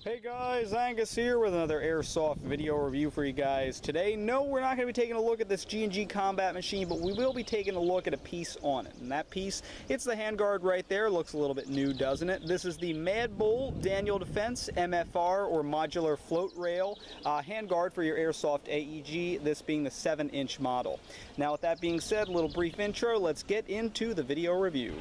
Hey guys, Angus here with another Airsoft video review for you guys. Today, no, we're not going to be taking a look at this G&G combat machine, but we will be taking a look at a piece on it. And that piece, it's the handguard right there. Looks a little bit new, doesn't it? This is the MadBull Daniel Defense MFR, or Modular Float Rail, handguard for your Airsoft AEG, this being the 7-inch model. Now with that being said, a little brief intro, let's get into the video review.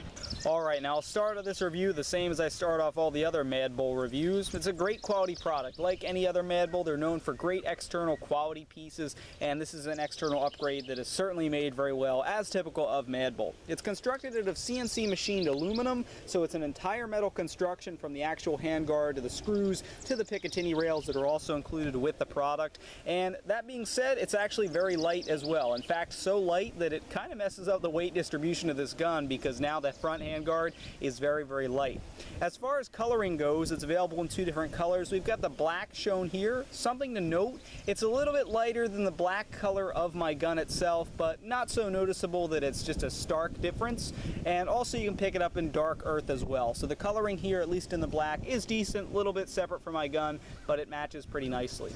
Alright, now I'll start off this review the same as I start off all the other MadBull reviews. It's a great quality product. Like any other MadBull, they're known for great external quality pieces, and this is an external upgrade that is certainly made very well, as typical of MadBull. It's constructed out of CNC machined aluminum, so it's an entire metal construction from the actual handguard to the screws to the Picatinny rails that are also included with the product. And that being said, it's actually very light as well. In fact, so light that it kind of messes up the weight distribution of this gun, because now the front handguard is very, very light. As far as coloring goes, it's available in two different colors. We've got the black shown here. Something to note, it's a little bit lighter than the black color of my gun itself, but not so noticeable that it's just a stark difference. And also you can pick it up in dark earth as well. So the coloring here, at least in the black, is decent, a little bit separate from my gun, but it matches pretty nicely.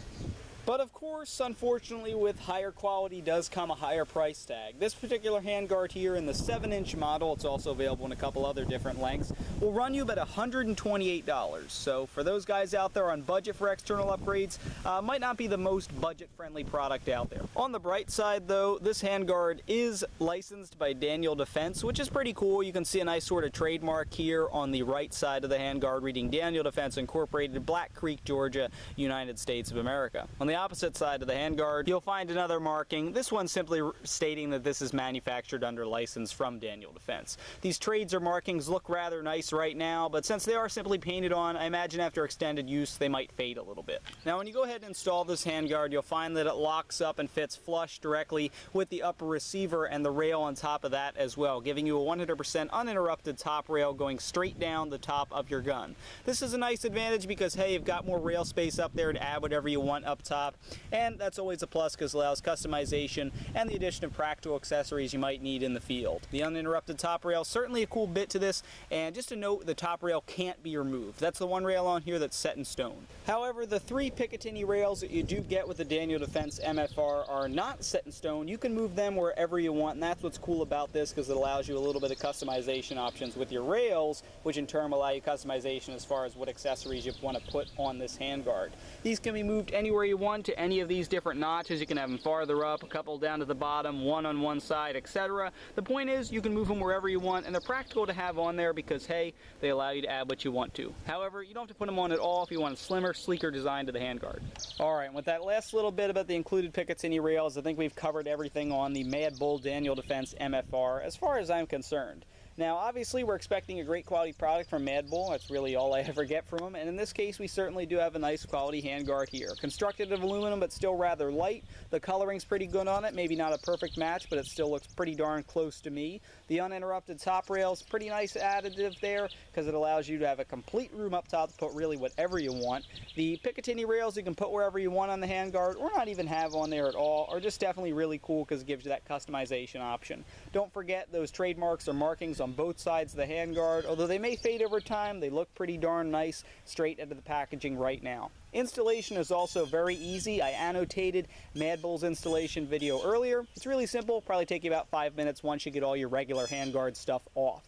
But of course, unfortunately, with higher quality does come a higher price tag. This particular handguard here in the 7-inch model, it's also available in a couple other different lengths, will run you about $128. So for those guys out there on budget for external upgrades, might not be the most budget-friendly product out there. On the bright side though, this handguard is licensed by Daniel Defense, which is pretty cool. You can see a nice sort of trademark here on the right side of the handguard reading Daniel Defense Incorporated, Black Creek, Georgia, United States of America. On the opposite side of the handguard, you'll find another marking. This one simply stating that this is manufactured under license from Daniel Defense. These trades or markings look rather nice right now, but since they are simply painted on, I imagine after extended use they might fade a little bit. Now when you go ahead and install this handguard, you'll find that it locks up and fits flush directly with the upper receiver and the rail on top of that as well, giving you a 100% uninterrupted top rail going straight down the top of your gun. This is a nice advantage because, hey, you've got more rail space up there to add whatever you want up top, and that's always a plus because it allows customization and the addition of practical accessories you might need in the field. The uninterrupted top rail, certainly a cool bit to this, and just to note, the top rail can't be removed. That's the one rail on here that's set in stone. However, the 3 Picatinny rails that you do get with the Daniel Defense MFR are not set in stone. You can move them wherever you want, and that's what's cool about this, because it allows you a little bit of customization options with your rails, which in turn will allow you customization as far as what accessories you want to put on this handguard. These can be moved anywhere you want to any of these different notches. You can have them farther up, a couple down to the bottom, one on one side, etc. The point is, you can move them wherever you want, and they're practical to have on there because, hey, they allow you to add what you want to. However, you don't have to put them on at all if you want a slimmer, sleeker design to the handguard. Alright, with that last little bit about the included Picatinny rails, I think we've covered everything on the MadBull Daniel Defense MFR as far as I'm concerned. Now, obviously, we're expecting a great quality product from MadBull. That's really all I ever get from them. And in this case, we certainly do have a nice quality handguard here. Constructed of aluminum, but still rather light. The coloring's pretty good on it. Maybe not a perfect match, but it still looks pretty darn close to me. The uninterrupted top rail's pretty nice additive there, because it allows you to have a complete room up top to put really whatever you want. The Picatinny rails you can put wherever you want on the handguard, or not even have on there at all, are just definitely really cool because it gives you that customization option. Don't forget those trademarks or markings on both sides of the handguard. Although they may fade over time, they look pretty darn nice straight into the packaging right now. Installation is also very easy. I annotated MadBull's installation video earlier. It's really simple, probably take you about 5 minutes once you get all your regular handguard stuff off.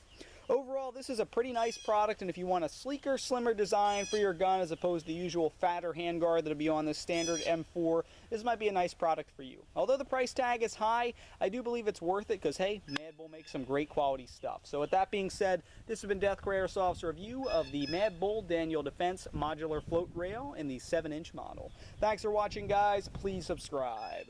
Overall, this is a pretty nice product, and if you want a sleeker, slimmer design for your gun as opposed to the usual fatter handguard that'll be on the standard M4, this might be a nice product for you. Although the price tag is high, I do believe it's worth it because, hey, MadBull makes some great quality stuff. So with that being said, this has been Deathcore Airsoft's review of the MadBull Daniel Defense Modular Float Rail in the 7-inch model. Thanks for watching, guys. Please subscribe.